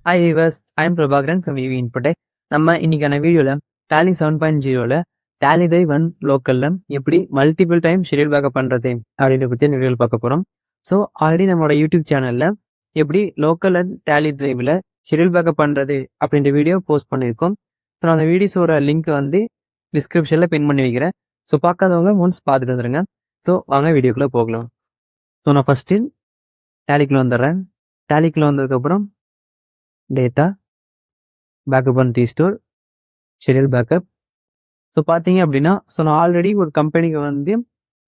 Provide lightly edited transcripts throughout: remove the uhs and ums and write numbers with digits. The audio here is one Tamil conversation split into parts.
Hi viewers, I am Prabhakaran from VeeVee Infotech. நம்ம இன்னைக்கான வீடியோல Tally 7.0ல Tally Drive 1 லோக்கல்ல எப்படி மல்டிபிள் டைம் ஷெட்யூல் பேக்கப் பண்றது அப்படின்ற பத்தி வீடியோவில் பார்க்க போறோம். ஸோ ஆல்ரெடி நம்மளோட யூடியூப் சேனல்ல எப்படி லோக்கல் அண்ட் Tally Driveல ஷெட்யூல் பேக்கப் பண்றது அப்படின்ற வீடியோ போஸ்ட் பண்ணியிருக்கோம். ஸோ நான் அந்த வீடியோஸோட லிங்க் வந்து டிஸ்கிரிப்ஷன்ல பின் பண்ணி வைக்கிறேன். ஸோ பார்க்காதவங்க ஒன்ஸ் பார்த்துட்டு வந்துருங்க. ஸோ வாங்க வீடியோக்குள்ள போகலாம். ஸோ நான் ஃபர்ஸ்ட் டேலிக்குள்ள வந்துடுறேன். டேலிக்குள்ள வந்ததுக்கப்புறம் data backup and restore schedule backup. So பார்த்தீங்க அப்படின்னா நான் ஆல்ரெடி ஒரு கம்பெனிக்கு வந்து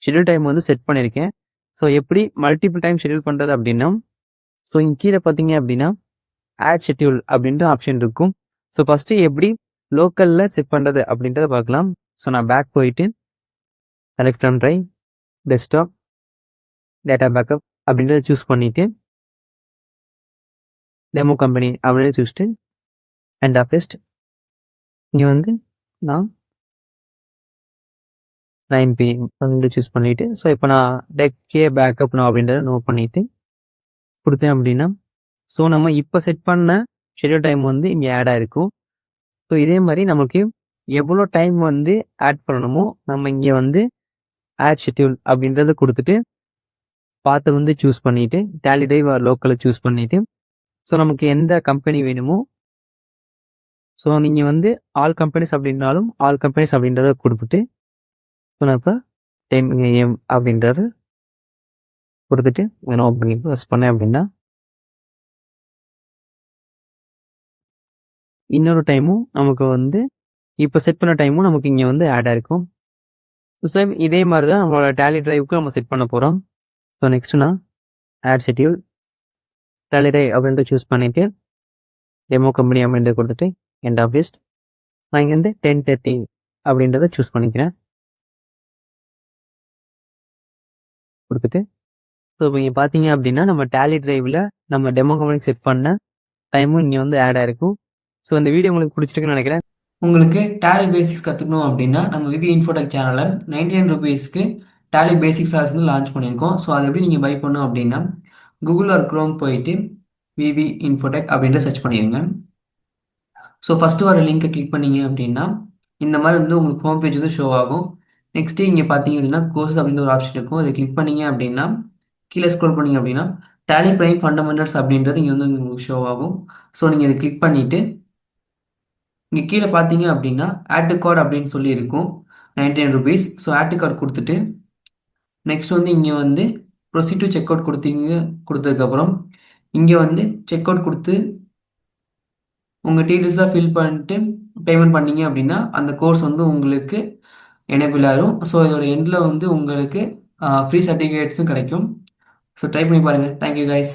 ஷெட்யூல் டைம் வந்து செட் பண்ணியிருக்கேன். ஸோ எப்படி மல்டிபிள் டைம் ஷெட்யூல் பண்ணுறது அப்படின்னா இங்கே கீழே பார்த்தீங்க அப்படின்னா ஆட் ஷெட்யூல் அப்படின்ற ஆப்ஷன் இருக்கும். ஸோ ஃபஸ்ட்டு எப்படி லோக்கலில் செட் பண்ணுறது அப்படின்றத பார்க்கலாம். ஸோ நான் பேக் போயிட்டு select try desktop data backup அப்படின்றத சூஸ் பண்ணிவிட்டு டெமோ கம்பெனி அப்படின்னு சூஸ்ட்டு அண்ட் ஆஃபீஸ்ட் இங்கே வந்து நான் 9 PM வந்து சூஸ் பண்ணிவிட்டு ஸோ இப்போ நான் டெக்கே பேக்கப் நான் அப்படின்றத நோட் பண்ணிவிட்டு கொடுத்தேன் அப்படின்னா ஸோ நம்ம இப்போ செட் பண்ண ஷெட்யூல் டைம் வந்து இங்கே ஆட் ஆகிருக்கும். ஸோ இதே மாதிரி நமக்கு எவ்வளோ டைம் வந்து ஆட் பண்ணணுமோ நம்ம இங்கே வந்து ஆட் ஷெட்யூல் அப்படின்றத கொடுத்துட்டு பார்த்து வந்து சூஸ் பண்ணிவிட்டு Tally Drive லோக்கலை சூஸ் பண்ணிவிட்டு ஸோ நமக்கு எந்த கம்பெனி வேணுமோ ஸோ நீங்கள் வந்து ஆல் கம்பெனிஸ் அப்படின்னாலும் ஆல் கம்பெனிஸ் அப்படின்றத கொடுத்துட்டு ஸோ நான் இப்போ 10 AM அப்படின்றது கொடுத்துட்டு ஓப்பன் பண்ணி ப்ரெஸ் பண்ணேன் அப்படின்னா இன்னொரு டைமும் நமக்கு வந்து இப்போ செட் பண்ண டைமும் நமக்கு இங்கே வந்து ஆட் ஆகிருக்கும். ஸோ இதே மாதிரி தான் நம்மளோட Tally Driveக்கு நம்ம செட் பண்ண போகிறோம். ஸோ நெக்ஸ்ட்டு நான் ஆட் ஷெட்யூல் Tally Drive அப்படின்றத சூஸ் பண்ணிவிட்டு டெமோ கம்பெனி அப்படின்றத கொடுத்துட்டு எண்ட் ஆஃபீஸ்ட் நான் இங்கேருந்து 10:30 அப்படின்றத சூஸ் பண்ணிக்கிறேன். கொடுத்துட்டு ஸோ இப்போ இங்கே பார்த்தீங்க அப்படின்னா நம்ம Tally Driveல நம்ம டெமோ கம்பெனி செட் பண்ண டைமும் இங்கே வந்து ஆட் ஆகிருக்கும். ஸோ இந்த வீடியோ உங்களுக்கு பிடிச்சிருக்குன்னு நினைக்கிறேன். உங்களுக்கு Tally பேசிக்ஸ் கற்றுக்கணும் அப்படின்னா நம்ம VeeVee Infotech சேனலை 99 rupeesக்கு Tally பேசிக்ஸ் கிளாஸ் வந்து லான்ச் பண்ணியிருக்கோம். ஸோ அது எப்படி நீங்கள் பை பண்ணணும் அப்படின்னா கூகுள் ஆர் க்ரோம் போயிட்டு VeeVee Infotech அப்படின்ற சர்ச் பண்ணிடுங்க. ஸோ ஃபஸ்ட்டு வர லிங்க்கை கிளிக் பண்ணிங்க அப்படின்னா இந்த மாதிரி வந்து உங்களுக்கு ஹோம் பேஜ் வந்து ஷோ ஆகும். நெக்ஸ்ட்டு இங்கே பார்த்தீங்க அப்படின்னா கோர்ஸ் அப்படின்ற ஒரு ஆப்ஷன் இருக்கும். அதை கிளிக் பண்ணிங்க அப்படின்னா கீழே ஸ்க்ரோல் பண்ணிங்க அப்படின்னா TallyPrime ஃபண்டமெண்டல்ஸ் அப்படின்றது இங்கே வந்து உங்களுக்கு ஷோ ஆகும். ஸோ நீங்கள் இதை கிளிக் பண்ணிவிட்டு இங்கே கீழே பார்த்தீங்க அப்படின்னா ஆட் கார்டு அப்படின்னு சொல்லி இருக்கும் 99 rupees. ஸோ ஆட் கார்டு கொடுத்துட்டு நெக்ஸ்ட் வந்து இங்கே வந்து ப்ரொசீட் டு செக் அவுட் கொடுத்ததுக்கப்புறம் இங்கே வந்து செக் அவுட் கொடுத்து உங்கள் டீட்டெயில்ஸ்லாம் ஃபில் பண்ணிட்டு பேமெண்ட் பண்ணிங்க அப்படின்னா அந்த கோர்ஸ் வந்து உங்களுக்கு எனேபிள் ஆகும். ஸோ இதோட எண்டில் வந்து உங்களுக்கு ஃப்ரீ சர்டிஃபிகேட்ஸும் கிடைக்கும். ஸோ ட்ரை பண்ணி பாருங்கள். Thank you guys.